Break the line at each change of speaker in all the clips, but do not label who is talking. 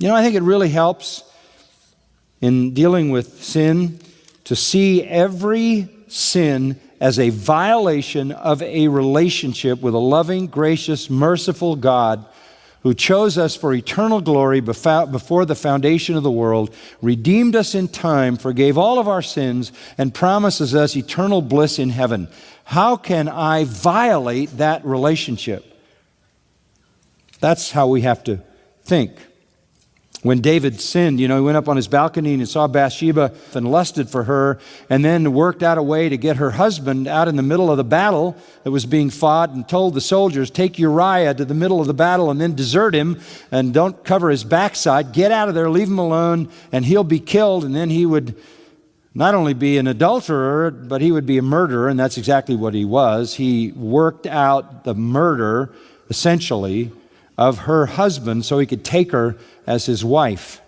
I think it really helps in dealing with sin to see every sin as a violation of a relationship with a loving, gracious, merciful God who chose us for eternal glory before the foundation of the world, redeemed us in time, forgave all of our sins, and promises us eternal bliss in heaven. How can I violate that relationship? That's how we have to think. When David sinned, he went up on his balcony and saw Bathsheba and lusted for her, and then worked out a way to get her husband out in the middle of the battle that was being fought, and told the soldiers, take Uriah to the middle of the battle and then desert him and don't cover his backside. Get out of there, leave him alone, and he'll be killed. And then he would not only be an adulterer, but he would be a murderer, and that's exactly what he was. He worked out the murder, essentially, of her husband so he could take her as his wife.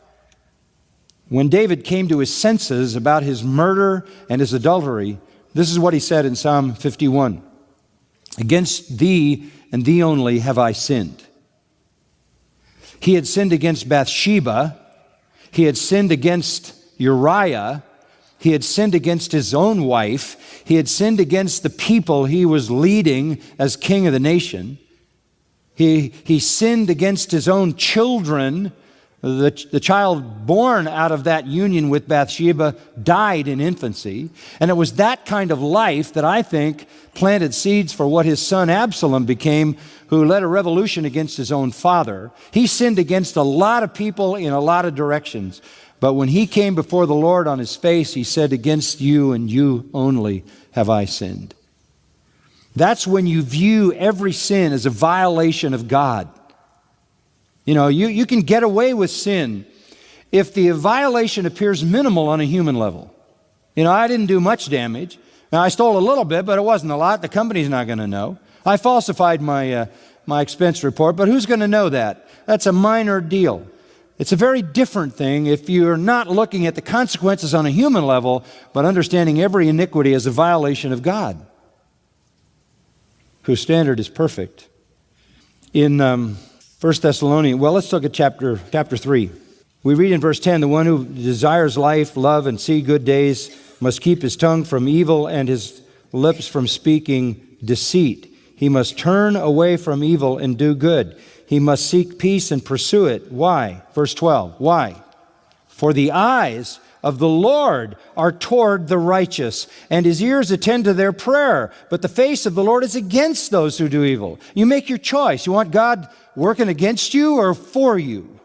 When David came to his senses about his murder and his adultery, this is what he said in Psalm 51. Against thee and thee only have I sinned. He had sinned against Bathsheba. He had sinned against Uriah. He had sinned against his own wife. He had sinned against the people he was leading as king of the nation. He sinned against his own children. The child born out of that union with Bathsheba died in infancy. And it was that kind of life that I think planted seeds for what his son Absalom became, who led a revolution against his own father. He sinned against a lot of people in a lot of directions. But when he came before the Lord on his face, he said, against you and you only have I sinned. That's when you view every sin as a violation of God. You can get away with sin if the violation appears minimal on a human level. I didn't do much damage. Now, I stole a little bit, but it wasn't a lot. The company's not going to know. I falsified my expense report, but who's going to know that? That's a minor deal. It's a very different thing if you're not looking at the consequences on a human level, but understanding every iniquity as a violation of God, whose standard is perfect. In 1 Thessalonians, let's look at chapter 3. We read in verse 10, the one who desires life, love, and see good days must keep his tongue from evil and his lips from speaking deceit. He must turn away from evil and do good. He must seek peace and pursue it. Why? Verse 12, why? For the eyes of the Lord are toward the righteous, and his ears attend to their prayer. But the face of the Lord is against those who do evil. You make your choice. You want God working against you or for you?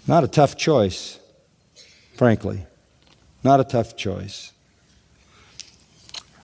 Not a tough choice, frankly. Not a tough choice.